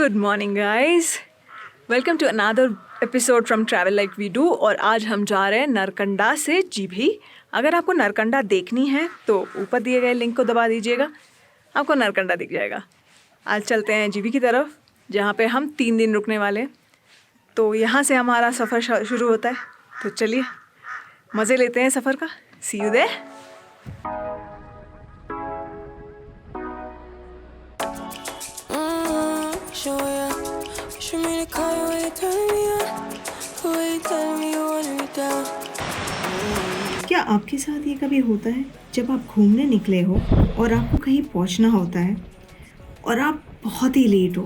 Good morning guys, welcome to another episode from travel like we do. और आज हम जा रहे हैं नरकंडा से जीभी। अगर आपको नरकंडा देखनी है तो ऊपर दिए गए लिंक को दबा दीजिएगा, आपको नरकंडा दिख जाएगा। आज चलते हैं जीभी की तरफ, जहाँ पे हम 3 दिन रुकने वाले हैं। तो यहाँ से हमारा सफ़र शुरू होता है, तो चलिए मज़े लेते हैं सफ़र का। सी यू देयर। क्या आपके साथ ये कभी होता है जब आप घूमने निकले हो और आपको कहीं पहुंचना होता है और आप बहुत ही लेट हो,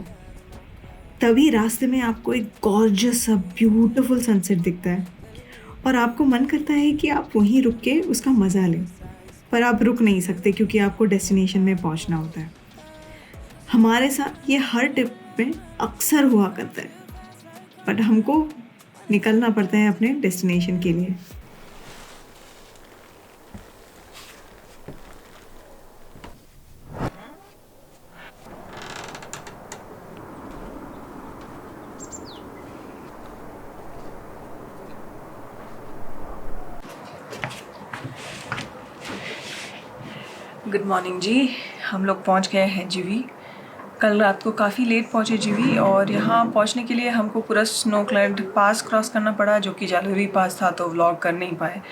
तभी रास्ते में आपको एक गॉर्जियस सा ब्यूटीफुल सनसेट दिखता है और आपको मन करता है कि आप वहीं रुक के उसका मज़ा लें, पर आप रुक नहीं सकते क्योंकि आपको डेस्टिनेशन में पहुंचना होता है। हमारे साथ ये हर ट्रिप में अक्सर हुआ करता है, बट हमको निकलना पड़ता है अपने डेस्टिनेशन के लिए। गुड मॉर्निंग जी, हम लोग पहुंच गए हैं जीभी। कल रात को काफ़ी लेट पहुंचे जीभी और यहाँ पहुंचने के लिए हमको पूरा स्नो क्लड पास क्रॉस करना पड़ा, जो कि जालौरी पास था, तो व्लॉग कर नहीं पाए।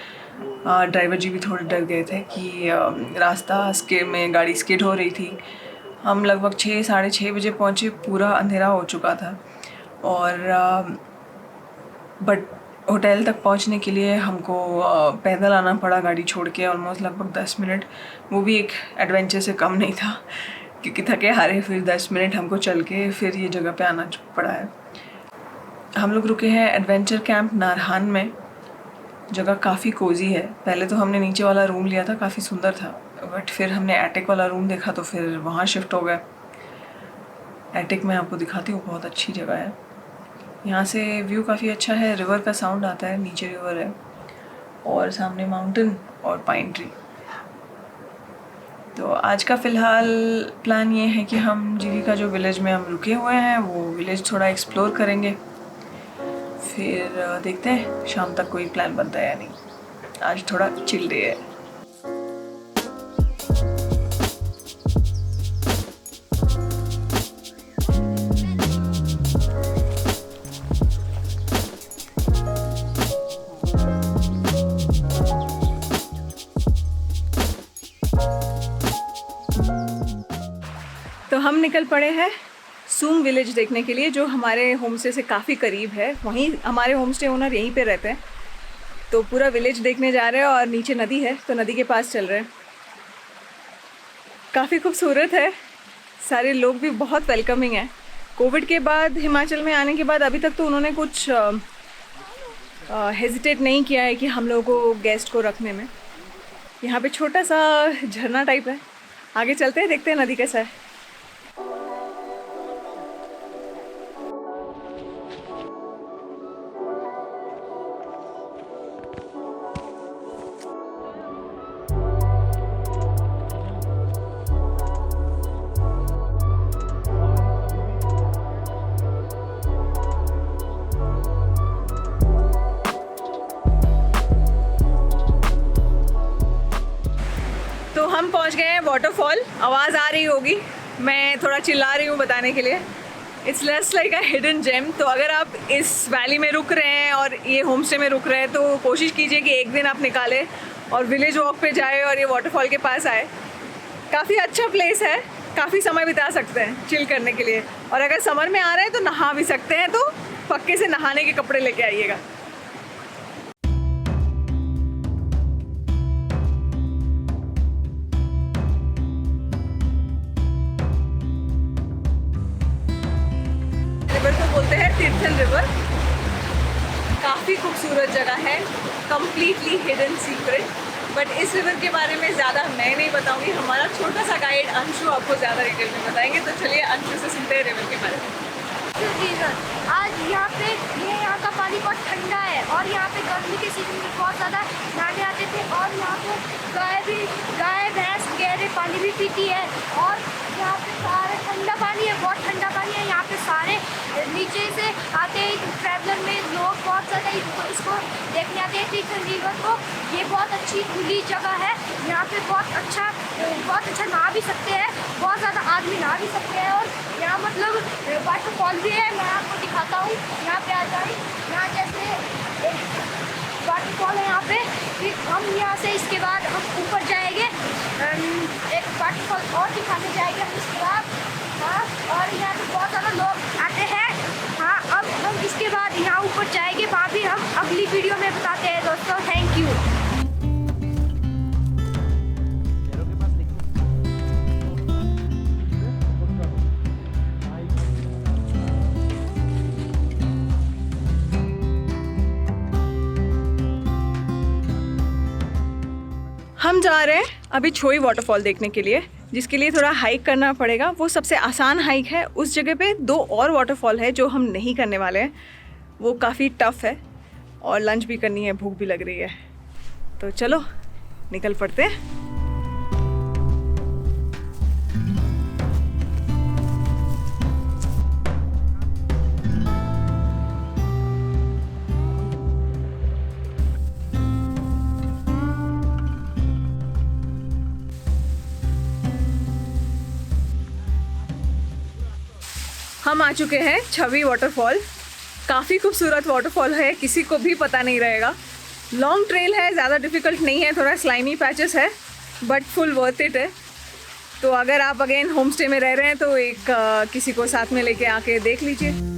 ड्राइवर जी भी थोड़े डर गए थे कि रास्ता में गाड़ी स्किड हो रही थी। हम लगभग 6 साढ़े 6 बजे पहुँचे, पूरा अंधेरा हो चुका था। और बट होटल तक पहुंचने के लिए हमको पैदल आना पड़ा गाड़ी छोड़ के, ऑलमोस्ट लगभग 10 मिनट। वो भी एक एडवेंचर से कम नहीं था, क्योंकि थके हारे फिर 10 मिनट हमको चल के फिर ये जगह पे आना पड़ा है। हम लोग रुके हैं एडवेंचर कैंप नारहान में। जगह काफ़ी कोजी है। पहले तो हमने नीचे वाला रूम लिया था, काफ़ी सुंदर था, बट फिर हमने एटिक वाला रूम देखा तो फिर वहाँ शिफ्ट हो गए। एटिक में आपको दिखाती हूँ, बहुत अच्छी जगह है। यहाँ से व्यू काफ़ी अच्छा है, रिवर का साउंड आता है, नीचे रिवर है और सामने माउंटेन और पाइन ट्री। तो आज का फ़िलहाल प्लान ये है कि हम जीभी का जो विलेज में हम रुके हुए हैं वो विलेज थोड़ा एक्सप्लोर करेंगे, फिर देखते हैं शाम तक कोई प्लान बनता है या नहीं। आज थोड़ा चिल डे है। तो हम निकल पड़े हैं सूम विलेज देखने के लिए, जो हमारे होम स्टे से काफ़ी करीब है। वहीं हमारे होम स्टे ओनर यहीं पे रहते हैं, तो पूरा विलेज देखने जा रहे हैं। और नीचे नदी है, तो नदी के पास चल रहे हैं। काफ़ी खूबसूरत है, सारे लोग भी बहुत वेलकमिंग हैं। कोविड के बाद हिमाचल में आने के बाद अभी तक तो उन्होंने कुछ हेजिटेट नहीं किया है कि हम लोगों को गेस्ट को रखने में। यहाँ पे छोटा सा झरना टाइप है, आगे चलते हैं, देखते हैं नदी कैसा है। तो हम पहुंच गए हैं वाटरफॉल। आवाज़ आ रही होगी, मैं थोड़ा चिल्ला रही हूँ बताने के लिए। It's just like a hidden gem. तो अगर आप इस वैली में रुक रहे हैं और ये होम स्टे में रुक रहे हैं, तो कोशिश कीजिए कि एक दिन आप निकालें और विलेज वॉक पे जाए और ये वाटरफॉल के पास आए। काफ़ी अच्छा प्लेस है, काफ़ी समय बिता सकते हैं चिल करने के लिए। और अगर समर में आ रहे हैं तो नहा भी सकते हैं, तो पक्के से नहाने के कपड़े लेके आइएगा। रिवर को बोलते हैं तीर्थन रिवर। काफ़ी खूबसूरत जगह है, कम्प्लीटली हिडन सीक्रेट। बट इस रिवर के बारे में ज़्यादा मैं नहीं बताऊंगी, हमारा छोटा सा गाइड अंशु आपको ज़्यादा डिटेल में बताएंगे। तो चलिए अंशु से सुनते हैं रिवर के बारे में। आज यहाँ का पानी बहुत ठंडा है और यहाँ पे गर्मी के सीजन में बहुत ज़्यादा नहाने आते थे और यहाँ पे गाय भैंस गहरे पानी भी पीती है और यहाँ पे सारे ठंडा पानी है, बहुत ठंडा पानी है। यहाँ पे सारे नीचे से आते हैं ट्रैवलर में लोग बहुत ज़्यादा इसको देखने आते हैं तीर्थन रिवर को। ये बहुत अच्छी खुली जगह है, यहाँ पे बहुत अच्छा नहा भी सकते हैं, बहुत ज़्यादा आदमी नहा भी सकते हैं। और यहाँ मतलब वाटरफॉल भी है, मैं आपको दिखाता हूँ। यहाँ पे आ जाए, यहाँ जैसे वाटरफॉल है यहाँ पे। फिर हम यहाँ से इसके बाद हम ऊपर जाएंगे, एक वाटरफॉल और दिखाने जाएंगे हम इसके बाद। हाँ, और यहाँ पे बहुत ज़्यादा लोग आते हैं। हाँ, अब हम इसके बाद यहाँ ऊपर जाएंगे, वहाँ भी हम अगली वीडियो में बताते हैं दोस्तों। Thank you. हम जा रहे हैं अभी छोई वाटरफॉल देखने के लिए, जिसके लिए थोड़ा हाइक करना पड़ेगा। वो सबसे आसान हाइक है। उस जगह पे 2 और वाटरफॉल है जो हम नहीं करने वाले हैं, वो काफ़ी टफ़ है और लंच भी करनी है, भूख भी लग रही है। तो चलो निकल पड़ते हैं। हम आ चुके हैं छवि वाटरफॉल। काफ़ी खूबसूरत वाटरफॉल है, किसी को भी पता नहीं रहेगा। लॉन्ग ट्रेल है, ज़्यादा डिफ़िकल्ट नहीं है, थोड़ा स्लाइमी पैचेस है बट फुल वर्थ इट है। तो अगर आप अगेन होम स्टे में रह रहे हैं तो एक किसी को साथ में लेके आके देख लीजिए।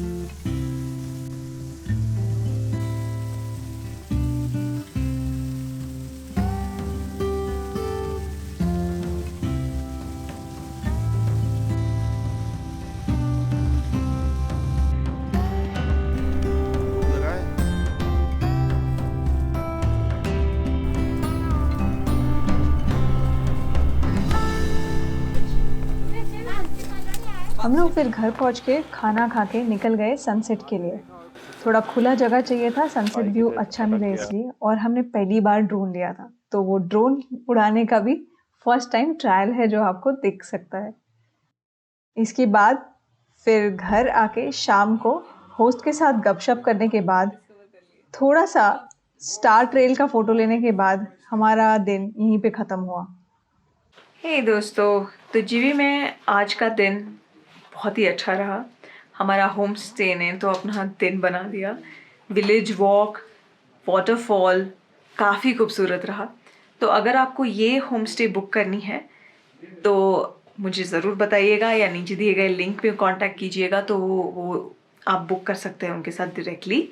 हम लोग फिर घर पहुंच के खाना खा के निकल गए सनसेट के लिए। थोड़ा खुला जगह चाहिए था, सनसेट व्यू अच्छा मिले इसलिए। और हमने पहली बार ड्रोन लिया था, तो वो ड्रोन उड़ाने का भी फर्स्ट टाइम ट्रायल है जो आपको दिख सकता है। इसके बाद फिर घर आके शाम को होस्ट के साथ गपशप करने के बाद, थोड़ा सा स्टार ट्रेल का फ़ोटो लेने के बाद हमारा दिन यहीं पे ख़त्म हुआ। हे दोस्तों, तो जीवी में आज का दिन बहुत ही अच्छा रहा। हमारा होम स्टे ने तो अपना दिन बना दिया। विलेज वॉक, वाटरफॉल काफ़ी खूबसूरत रहा। तो अगर आपको ये होम स्टे बुक करनी है तो मुझे ज़रूर बताइएगा या नीचे दिए गए लिंक पे कांटेक्ट कीजिएगा, तो वो आप बुक कर सकते हैं उनके साथ डायरेक्टली।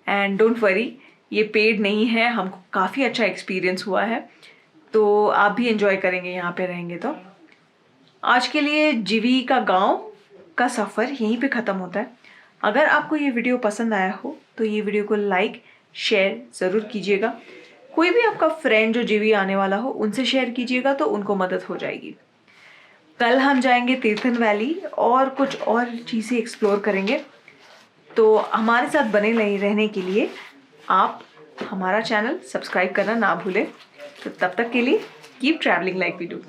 एंड डोंट वरी, ये पेड नहीं है, हमको काफ़ी अच्छा एक्सपीरियंस हुआ है, तो आप भी एंजॉय करेंगे यहाँ पे रहेंगे तो। आज के लिए जीवी का गांव का सफ़र यहीं पे ख़त्म होता है। अगर आपको ये वीडियो पसंद आया हो तो ये वीडियो को लाइक शेयर ज़रूर कीजिएगा। कोई भी आपका फ्रेंड जो जीवी आने वाला हो उनसे शेयर कीजिएगा तो उनको मदद हो जाएगी। कल हम जाएंगे तीर्थन वैली और कुछ और चीज़ें एक्सप्लोर करेंगे। तो हमारे साथ बने रहने के लिए आप हमारा चैनल सब्सक्राइब करना ना भूलें। तो तब तक के लिए keep travelling like we do.